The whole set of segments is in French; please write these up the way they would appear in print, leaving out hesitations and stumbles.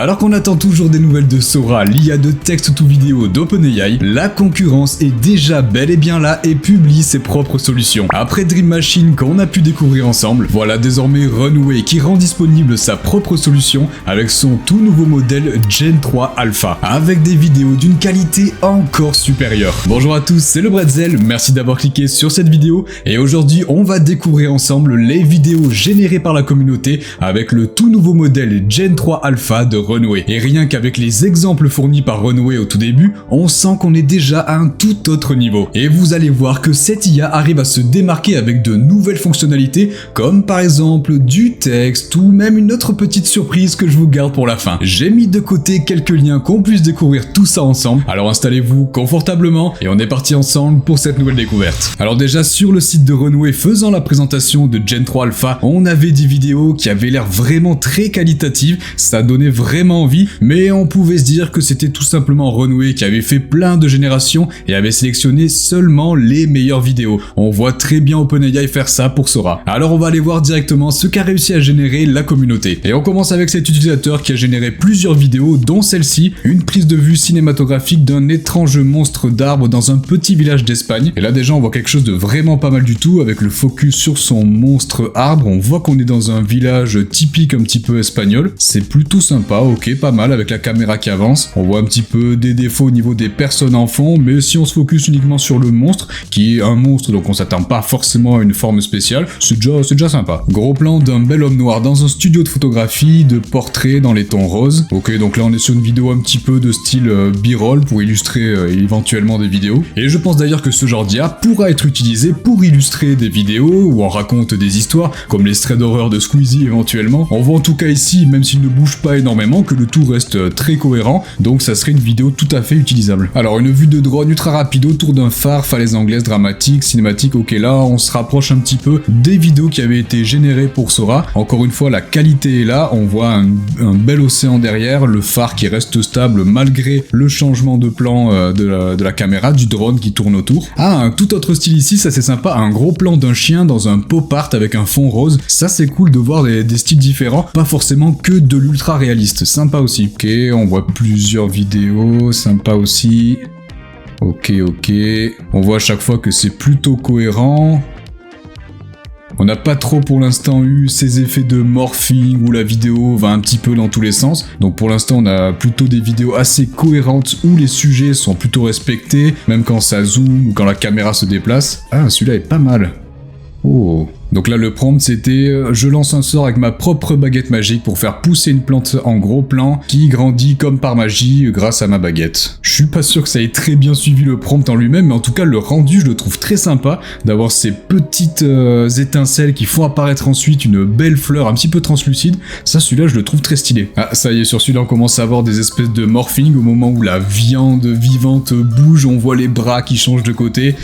Alors qu'on attend toujours des nouvelles de Sora, l'IA de texte to vidéo d'OpenAI, la concurrence est déjà bel et bien là et publie ses propres solutions. Après Dream Machine qu'on a pu découvrir ensemble, voilà désormais Runway qui rend disponible sa propre solution avec son tout nouveau modèle Gen 3 Alpha, avec des vidéos d'une qualité encore supérieure. Bonjour à tous, c'est le Bretzel, merci d'avoir cliqué sur cette vidéo et aujourd'hui on va découvrir ensemble les vidéos générées par la communauté avec le tout nouveau modèle Gen 3 Alpha de Runway. Et rien qu'avec les exemples fournis par Runway au tout début, on sent qu'on est déjà à un tout autre niveau. Et vous allez voir que cette IA arrive à se démarquer avec de nouvelles fonctionnalités, comme par exemple du texte ou même une autre petite surprise que je vous garde pour la fin. J'ai mis de côté quelques liens qu'on puisse découvrir tout ça ensemble, alors installez-vous confortablement et on est parti ensemble pour cette nouvelle découverte. Alors déjà sur le site de Runway faisant la présentation de Gen 3 Alpha, on avait des vidéos qui avaient l'air vraiment très qualitatives, ça donnait vraiment envie, mais on pouvait se dire que c'était tout simplement Runway qui avait fait plein de générations et avait sélectionné seulement les meilleures vidéos. On voit très bien OpenAI faire ça pour Sora. Alors on va aller voir directement ce qu'a réussi à générer la communauté. Et on commence avec cet utilisateur qui a généré plusieurs vidéos, dont celle-ci, une prise de vue cinématographique d'un étrange monstre d'arbre dans un petit village d'Espagne. Et là déjà on voit quelque chose de vraiment pas mal du tout, avec le focus sur son monstre arbre, on voit qu'on est dans un village typique un petit peu espagnol. C'est plutôt sympa, ok, pas mal, avec la caméra qui avance. On voit un petit peu des défauts au niveau des personnes en fond, mais si on se focus uniquement sur le monstre, qui est un monstre donc on s'attend pas forcément à une forme spéciale, c'est déjà sympa. Gros plan d'un bel homme noir dans un studio de photographie, de portrait dans les tons roses. Ok, donc là on est sur une vidéo un petit peu de style B-roll pour illustrer éventuellement des vidéos. Et je pense d'ailleurs que ce genre d'IA pourra être utilisé pour illustrer des vidéos où on raconte des histoires, comme les threads d'horreur de Squeezie éventuellement. On voit en tout cas ici, même s'il ne bouge pas énormément, que le tout reste très cohérent, donc ça serait une vidéo tout à fait utilisable. Alors une vue de drone ultra rapide autour d'un phare, falaise anglaise, dramatique, cinématique, ok là on se rapproche un petit peu des vidéos qui avaient été générées pour Sora. Encore une fois la qualité est là, on voit un bel océan derrière, le phare qui reste stable malgré le changement de plan de la caméra, du drone qui tourne autour. Ah, un tout autre style ici, ça c'est sympa, un gros plan d'un chien dans un pop art avec un fond rose, ça c'est cool de voir des styles différents, pas forcément que de l'ultra réaliste, sympa aussi. Ok, on voit plusieurs vidéos, sympa aussi. Ok, on voit à chaque fois que c'est plutôt cohérent. On n'a pas trop pour l'instant eu ces effets de morphing où la vidéo va un petit peu dans tous les sens. Donc pour l'instant on a plutôt des vidéos assez cohérentes où les sujets sont plutôt respectés, même quand ça zoome ou quand la caméra se déplace. Ah, celui-là est pas mal. Oh. Donc là le prompt c'était je lance un sort avec ma propre baguette magique pour faire pousser une plante en gros plan qui grandit comme par magie grâce à ma baguette. Je suis pas sûr que ça ait très bien suivi le prompt en lui-même, mais en tout cas le rendu je le trouve très sympa d'avoir ces petites étincelles qui font apparaître ensuite une belle fleur un petit peu translucide. Ça, celui-là je le trouve très stylé. Ah ça y est, sur celui-là on commence à avoir des espèces de morphing au moment où la viande vivante bouge, on voit les bras qui changent de côté.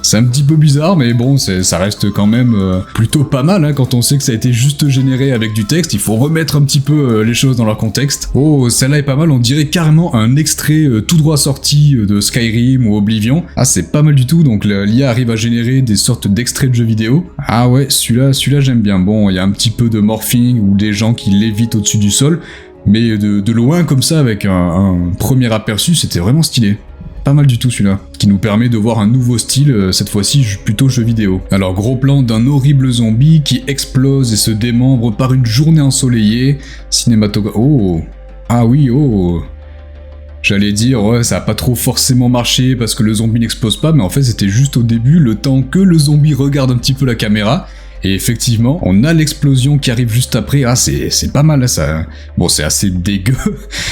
C'est un petit peu bizarre, mais bon, ça reste quand même plutôt pas mal hein, quand on sait que ça a été juste généré avec du texte. Il faut remettre un petit peu les choses dans leur contexte. Oh, celle-là est pas mal, on dirait carrément un extrait tout droit sorti de Skyrim ou Oblivion. Ah, c'est pas mal du tout, donc l'IA arrive à générer des sortes d'extraits de jeux vidéo. Ah ouais, celui-là j'aime bien. Bon, il y a un petit peu de morphing ou des gens qui lévitent au-dessus du sol, mais de loin comme ça, avec un premier aperçu, c'était vraiment stylé. Pas mal du tout celui-là, qui nous permet de voir un nouveau style, cette fois-ci plutôt jeu vidéo. Alors gros plan d'un horrible zombie qui explose et se démembre par une journée ensoleillée, cinématographe... Oh. Ah oui, oh. J'allais dire, ouais, ça a pas trop forcément marché parce que le zombie n'explose pas, mais en fait c'était juste au début, le temps que le zombie regarde un petit peu la caméra. Et effectivement, on a l'explosion qui arrive juste après. Ah, c'est pas mal là, ça. Bon, c'est assez dégueu.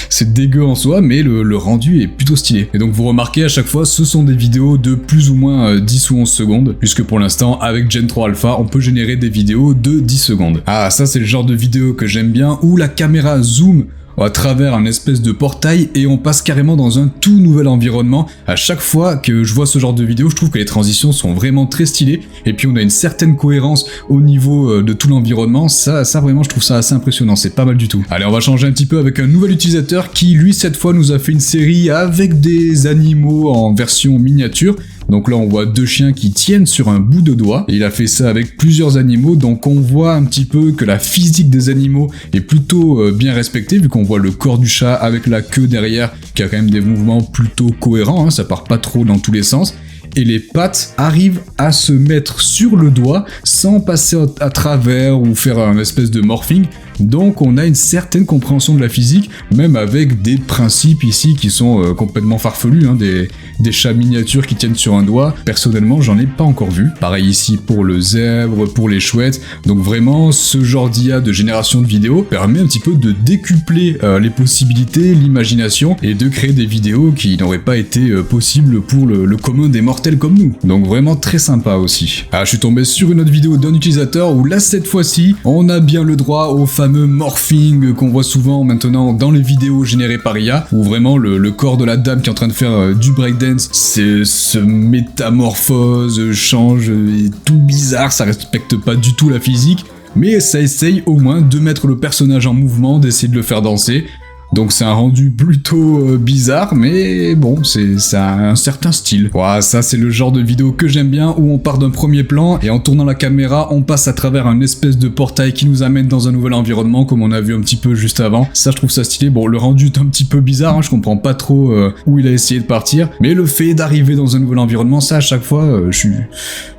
C'est dégueu en soi, mais le rendu est plutôt stylé. Et donc vous remarquez à chaque fois, ce sont des vidéos de plus ou moins 10 ou 11 secondes, puisque pour l'instant, avec Gen 3 Alpha, on peut générer des vidéos de 10 secondes. Ah, ça c'est le genre de vidéo que j'aime bien, où la caméra zoom à travers un espèce de portail et on passe carrément dans un tout nouvel environnement. À chaque fois que je vois ce genre de vidéo, je trouve que les transitions sont vraiment très stylées et puis on a une certaine cohérence au niveau de tout l'environnement. Ça vraiment je trouve ça assez impressionnant, c'est pas mal du tout. Allez, on va changer un petit peu avec un nouvel utilisateur qui lui cette fois nous a fait une série avec des animaux en version miniature. Donc là on voit deux chiens qui tiennent sur un bout de doigt, et il a fait ça avec plusieurs animaux, donc on voit un petit peu que la physique des animaux est plutôt bien respectée, vu qu'on voit le corps du chat avec la queue derrière, qui a quand même des mouvements plutôt cohérents, hein, ça part pas trop dans tous les sens. Et les pattes arrivent à se mettre sur le doigt sans passer à travers ou faire un espèce de morphing. Donc on a une certaine compréhension de la physique, même avec des principes ici qui sont complètement farfelus, hein, des chats miniatures qui tiennent sur un doigt. Personnellement, j'en ai pas encore vu. Pareil ici pour le zèbre, pour les chouettes. Donc vraiment, ce genre d'IA de génération de vidéos permet un petit peu de décupler les possibilités, l'imagination, et de créer des vidéos qui n'auraient pas été possibles pour le commun des mortels comme nous. Donc vraiment très sympa aussi. Ah, je suis tombé sur une autre vidéo d'un utilisateur où là, cette fois-ci, on a bien le droit au fameux morphing qu'on voit souvent maintenant dans les vidéos générées par IA, où vraiment le corps de la dame qui est en train de faire du breakdance se métamorphose, change, est tout bizarre, ça respecte pas du tout la physique, mais ça essaye au moins de mettre le personnage en mouvement, d'essayer de le faire danser. Donc c'est un rendu plutôt bizarre, mais bon, ça a un certain style. Voilà, ça c'est le genre de vidéo que j'aime bien, où on part d'un premier plan, et en tournant la caméra, on passe à travers un espèce de portail qui nous amène dans un nouvel environnement, comme on a vu un petit peu juste avant. Ça, je trouve ça stylé. Bon, le rendu est un petit peu bizarre, hein, je comprends pas trop où il a essayé de partir, mais le fait d'arriver dans un nouvel environnement, ça à chaque fois, je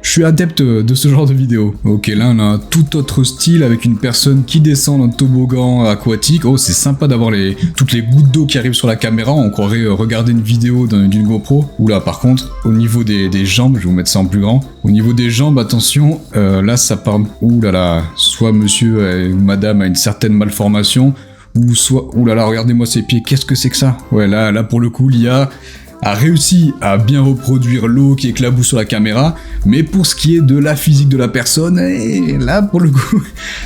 suis adepte de ce genre de vidéo. Ok, là on a un tout autre style, avec une personne qui descend d'un toboggan aquatique. Oh, c'est sympa d'avoir toutes les gouttes d'eau qui arrivent sur la caméra, on croirait regarder une vidéo d'une GoPro. Oula, par contre, au niveau des jambes, je vais vous mettre ça en plus grand. Au niveau des jambes, attention, là ça part... Oulala, soit monsieur ou madame a une certaine malformation, ou soit... Oulala, regardez-moi ses pieds, qu'est-ce que c'est que ça? Ouais, là pour le coup, l'IA a réussi à bien reproduire l'eau qui éclabousse sur la caméra, mais pour ce qui est de la physique de la personne, là pour le coup,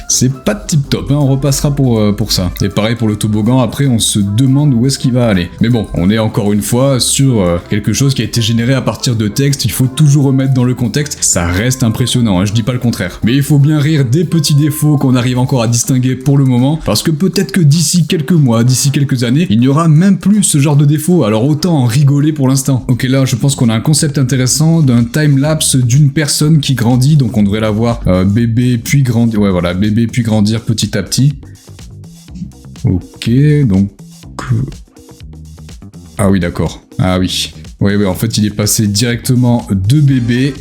c'est pas tip top, hein, on repassera pour ça. Et pareil pour le toboggan, après on se demande où est-ce qu'il va aller. Mais bon, on est encore une fois sur quelque chose qui a été généré à partir de texte, il faut toujours remettre dans le contexte, ça reste impressionnant, hein, je dis pas le contraire. Mais il faut bien rire des petits défauts qu'on arrive encore à distinguer pour le moment, parce que peut-être que d'ici quelques mois, d'ici quelques années, il n'y aura même plus ce genre de défauts, alors autant en rigoler pour l'instant. Ok, là je pense qu'on a un concept intéressant d'un time-lapse d'une personne qui grandit, donc on devrait la voir bébé puis grandir, ouais voilà, bébé puis grandir petit à petit. Ok, donc... Ah oui, d'accord. Ah oui. Ouais, en fait il est passé directement de bébé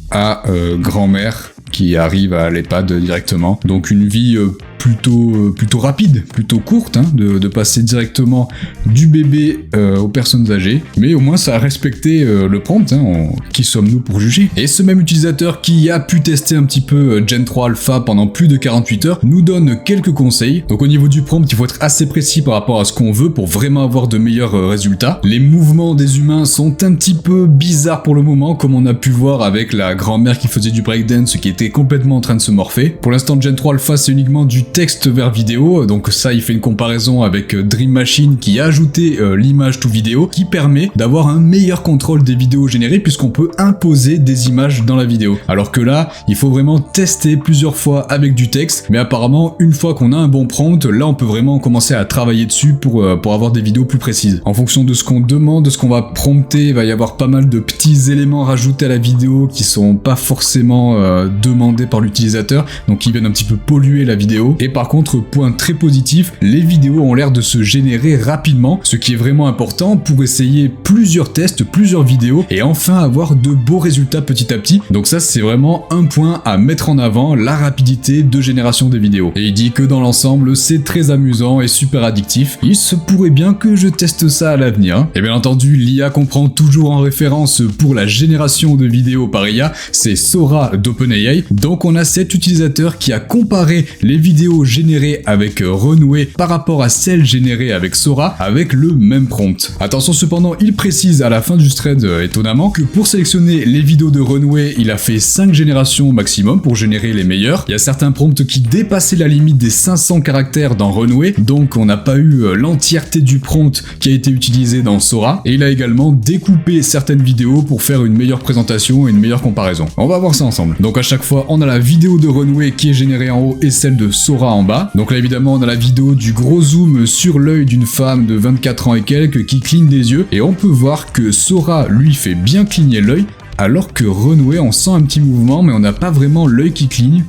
à grand-mère qui arrive à l'EHPAD directement. Donc une vie plutôt rapide, plutôt courte, hein, de passer directement du bébé aux personnes âgées, mais au moins ça a respecté le prompt, hein, qui sommes-nous pour juger. Et ce même utilisateur qui a pu tester un petit peu Gen 3 Alpha pendant plus de 48 heures nous donne quelques conseils. Donc au niveau du prompt, il faut être assez précis par rapport à ce qu'on veut pour vraiment avoir de meilleurs résultats. Les mouvements des humains sont un petit peu bizarres pour le moment, comme on a pu voir avec la grand-mère qui faisait du breakdance, qui était complètement en train de se morpher. Pour l'instant, Gen 3 Alpha, c'est uniquement du texte vers vidéo, donc ça il fait une comparaison avec Dream Machine qui a ajouté l'image to vidéo, qui permet d'avoir un meilleur contrôle des vidéos générées puisqu'on peut imposer des images dans la vidéo. Alors que là, il faut vraiment tester plusieurs fois avec du texte, mais apparemment une fois qu'on a un bon prompt, là on peut vraiment commencer à travailler dessus pour avoir des vidéos plus précises. En fonction de ce qu'on demande, de ce qu'on va prompter, il va y avoir pas mal de petits éléments rajoutés à la vidéo qui sont pas forcément demandés par l'utilisateur, donc qui viennent un petit peu polluer la vidéo. Et par contre, point très positif, les vidéos ont l'air de se générer rapidement, ce qui est vraiment important pour essayer plusieurs tests, plusieurs vidéos, et enfin avoir de beaux résultats petit à petit. Donc ça c'est vraiment un point à mettre en avant, la rapidité de génération des vidéos. Et il dit que dans l'ensemble c'est très amusant et super addictif. Il se pourrait bien que je teste ça à l'avenir. Et bien entendu, l'IA qu'on prend toujours en référence pour la génération de vidéos par IA, c'est Sora d'OpenAI. Donc on a cet utilisateur qui a comparé les vidéos générées avec Runway par rapport à celles générées avec Sora avec le même prompt. Attention cependant, il précise à la fin du thread étonnamment que pour sélectionner les vidéos de Runway, il a fait 5 générations maximum pour générer les meilleures. Il y a certains prompts qui dépassaient la limite des 500 caractères dans Runway, donc on n'a pas eu l'entièreté du prompt qui a été utilisé dans Sora, et il a également découpé certaines vidéos pour faire une meilleure présentation et une meilleure comparaison. On va voir ça ensemble. Donc à chaque fois, on a la vidéo de Runway qui est générée en haut et celle de Sora Sora en bas. Donc là évidemment on a la vidéo du gros zoom sur l'œil d'une femme de 24 ans et quelques qui cligne des yeux et on peut voir que Sora lui fait bien cligner l'œil alors que Runway on sent un petit mouvement mais on n'a pas vraiment l'œil qui cligne.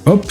Hop.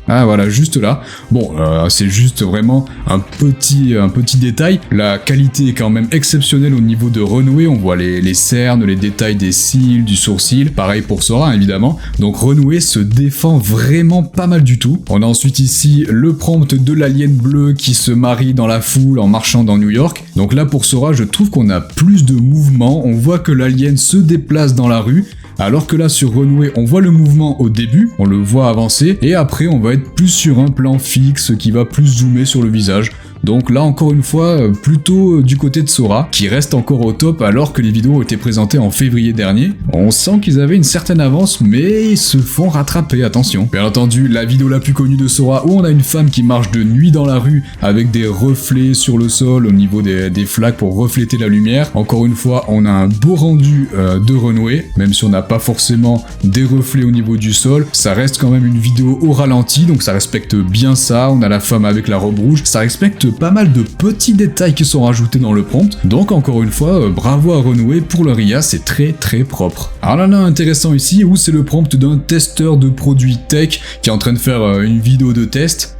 Ah voilà, juste là. Bon, c'est juste vraiment un petit détail. La qualité est quand même exceptionnelle au niveau de Runway. On voit les cernes, les détails des cils, du sourcil. Pareil pour Sora, évidemment. Donc Runway se défend vraiment pas mal du tout. On a ensuite ici le prompt de l'alien bleu qui se marie dans la foule en marchant dans New York. Donc là, pour Sora, je trouve qu'on a plus de mouvement. On voit que l'alien se déplace dans la rue. Alors que là sur Runway on voit le mouvement au début, on le voit avancer et après on va être plus sur un plan fixe qui va plus zoomer sur le visage. Donc là encore une fois plutôt du côté de Sora qui reste encore au top alors que les vidéos ont été présentées en février dernier. On sent qu'ils avaient une certaine avance mais ils se font rattraper, attention. Bien entendu la vidéo la plus connue de Sora où on a une femme qui marche de nuit dans la rue avec des reflets sur le sol au niveau des flaques pour refléter la lumière. Encore une fois on a un beau rendu de Runway, même si on n'a pas forcément des reflets au niveau du sol, ça reste quand même une vidéo au ralenti donc ça respecte bien ça. On a la femme avec la robe rouge, ça respecte pas mal de petits détails qui sont rajoutés dans le prompt, donc encore une fois bravo à Runway pour leur IA, c'est très propre. Alors là intéressant ici où c'est le prompt d'un testeur de produits tech qui est en train de faire une vidéo de test.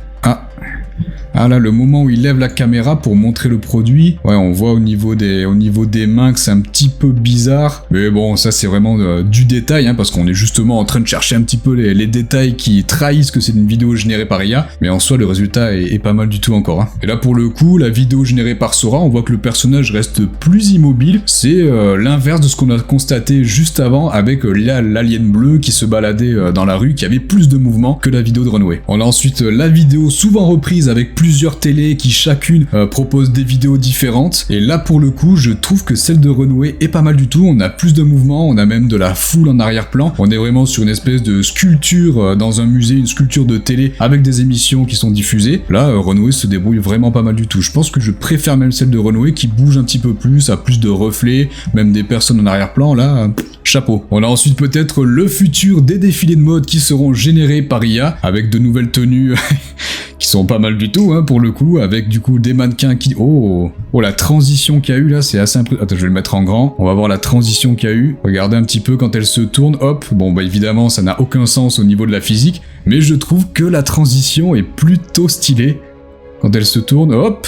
Ah là, le moment où il lève la caméra pour montrer le produit, ouais, on voit au niveau des mains que c'est un petit peu bizarre. Mais bon, ça c'est vraiment du détail, hein, parce qu'on est justement en train de chercher un petit peu les détails qui trahissent que c'est une vidéo générée par IA. Mais en soi, le résultat est pas mal du tout encore. Hein. Et là, pour le coup, la vidéo générée par Sora, on voit que le personnage reste plus immobile. C'est l'inverse de ce qu'on a constaté juste avant avec l'alien bleu qui se baladait dans la rue, qui avait plus de mouvement que la vidéo de Runway. On a ensuite la vidéo souvent reprise avec plusieurs télés qui chacune proposent des vidéos différentes et là pour le coup je trouve que celle de Runway est pas mal du tout, on a plus de mouvement, on a même de la foule en arrière-plan, on est vraiment sur une espèce de sculpture dans un musée, une sculpture de télé avec des émissions qui sont diffusées. Là Runway se débrouille vraiment pas mal du tout, je pense que je préfère même celle de Runway qui bouge un petit peu plus, a plus de reflets, même des personnes en arrière-plan, là chapeau. On a ensuite peut-être le futur des défilés de mode qui seront générés par IA avec de nouvelles tenues qui sont pas mal du tout hein, pour le coup, avec du coup des mannequins qui... Oh la transition qu'il y a eu là, c'est assez impressionnant. Attends, je vais le mettre en grand. On va voir la transition qu'il y a eu. Regardez un petit peu quand elle se tourne, hop. Bon bah évidemment ça n'a aucun sens au niveau de la physique, mais je trouve que la transition est plutôt stylée. Quand elle se tourne, hop.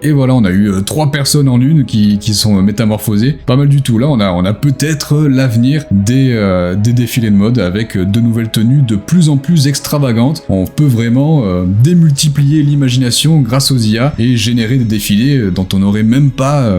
Et voilà, on a eu 3 personnes en une qui sont métamorphosées. Pas mal du tout. Là, on a peut-être l'avenir des défilés de mode avec de nouvelles tenues de plus en plus extravagantes. On peut vraiment démultiplier l'imagination grâce aux IA et générer des défilés dont on n'aurait même pas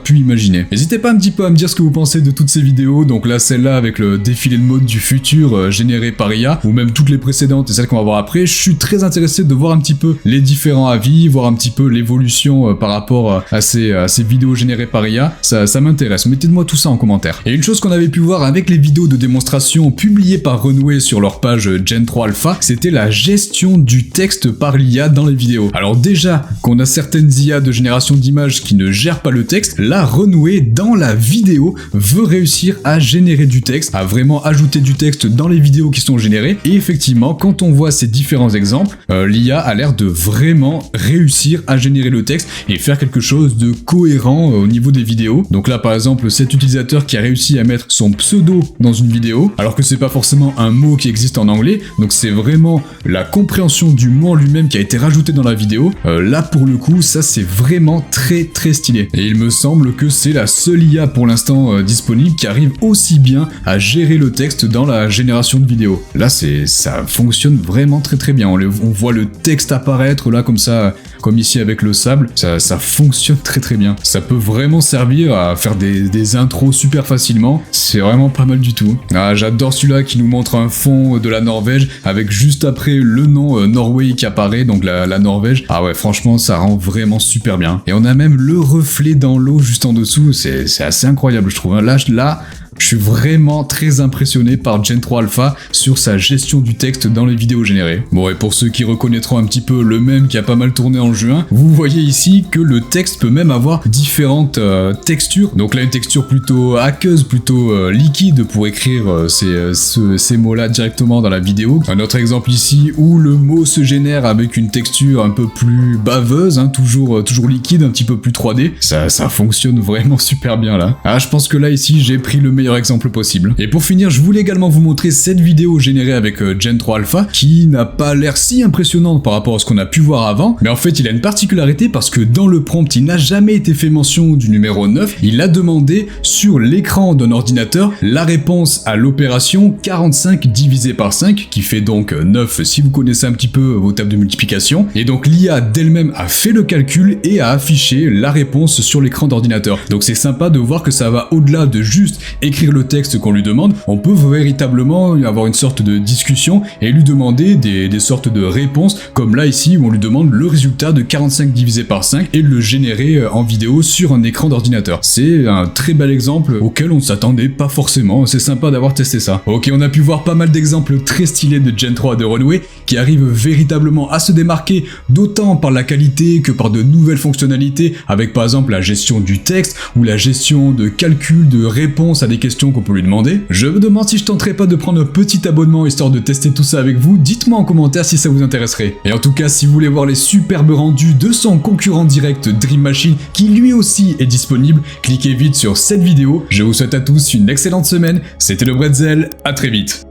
pu imaginer. N'hésitez pas un petit peu à me dire ce que vous pensez de toutes ces vidéos. Donc là, celle-là avec le défilé de mode du futur généré par IA, ou même toutes les précédentes et celles qu'on va voir après. Je suis très intéressé de voir un petit peu les différents avis, voir un petit peu l'évolution par rapport à ces vidéos générées par IA, ça m'intéresse. Mettez-moi tout ça en commentaire. Et une chose qu'on avait pu voir avec les vidéos de démonstration publiées par Runway sur leur page Gen 3 Alpha, c'était la gestion du texte par l'IA dans les vidéos. Alors déjà, qu'on a certaines IA de génération d'images qui ne gèrent pas le texte, là Runway dans la vidéo veut réussir à générer du texte, à vraiment ajouter du texte dans les vidéos qui sont générées. Et effectivement, quand on voit ces différents exemples, l'IA a l'air de vraiment réussir à générer le texte et faire quelque chose de cohérent au niveau des vidéos. Donc là par exemple cet utilisateur qui a réussi à mettre son pseudo dans une vidéo alors que c'est pas forcément un mot qui existe en anglais, donc c'est vraiment la compréhension du mot en lui-même qui a été rajouté dans la vidéo. Là pour le coup ça c'est vraiment très stylé et il me semble que c'est la seule IA pour l'instant disponible qui arrive aussi bien à gérer le texte dans la génération de vidéos. Là ça fonctionne vraiment très bien, on voit le texte apparaître là comme ça, comme ici avec le sable, ça fonctionne très bien. Ça peut vraiment servir à faire des intros super facilement, c'est vraiment pas mal du tout. Ah, j'adore celui-là qui nous montre un fond de la Norvège avec juste après le nom Norway qui apparaît, donc la Norvège. Ah ouais, franchement ça rend vraiment super bien. Et on a même le reflet dans l'eau juste en dessous, c'est assez incroyable je trouve. Là Je suis vraiment très impressionné par Gen 3 Alpha sur sa gestion du texte dans les vidéos générées. Bon, et pour ceux qui reconnaîtront un petit peu le mème qui a pas mal tourné en juin, vous voyez ici que le texte peut même avoir différentes textures. Donc là, une texture plutôt aqueuse, plutôt liquide pour écrire ces mots-là directement dans la vidéo. Un autre exemple ici où le mot se génère avec une texture un peu plus baveuse, hein, toujours liquide, un petit peu plus 3D. Ça fonctionne vraiment super bien là. Ah, je pense que là ici j'ai pris le meilleur exemple possible. Et pour finir, je voulais également vous montrer cette vidéo générée avec Gen 3 Alpha qui n'a pas l'air si impressionnante par rapport à ce qu'on a pu voir avant, mais en fait il a une particularité parce que dans le prompt il n'a jamais été fait mention du numéro 9, il a demandé sur l'écran d'un ordinateur la réponse à l'opération 45 divisé par 5 qui fait donc 9 si vous connaissez un petit peu vos tables de multiplication, et donc l'IA d'elle-même a fait le calcul et a affiché la réponse sur l'écran d'ordinateur. Donc c'est sympa de voir que ça va au-delà de juste écrire le texte qu'on lui demande, on peut véritablement avoir une sorte de discussion et lui demander des sortes de réponses, comme là ici où on lui demande le résultat de 45 divisé par 5 et le générer en vidéo sur un écran d'ordinateur. C'est un très bel exemple auquel on ne s'attendait pas forcément, c'est sympa d'avoir testé ça. Ok, on a pu voir pas mal d'exemples très stylés de Gen 3 de Runway qui arrivent véritablement à se démarquer, d'autant par la qualité que par de nouvelles fonctionnalités, avec par exemple la gestion du texte ou la gestion de calcul de réponses à des questions qu'on peut lui demander. Je me demande si je tenterai pas de prendre un petit abonnement histoire de tester tout ça avec vous, dites-moi en commentaire si ça vous intéresserait. Et en tout cas, si vous voulez voir les superbes rendus de son concurrent direct Dream Machine, qui lui aussi est disponible, cliquez vite sur cette vidéo. Je vous souhaite à tous une excellente semaine, c'était le Bretzel, à très vite.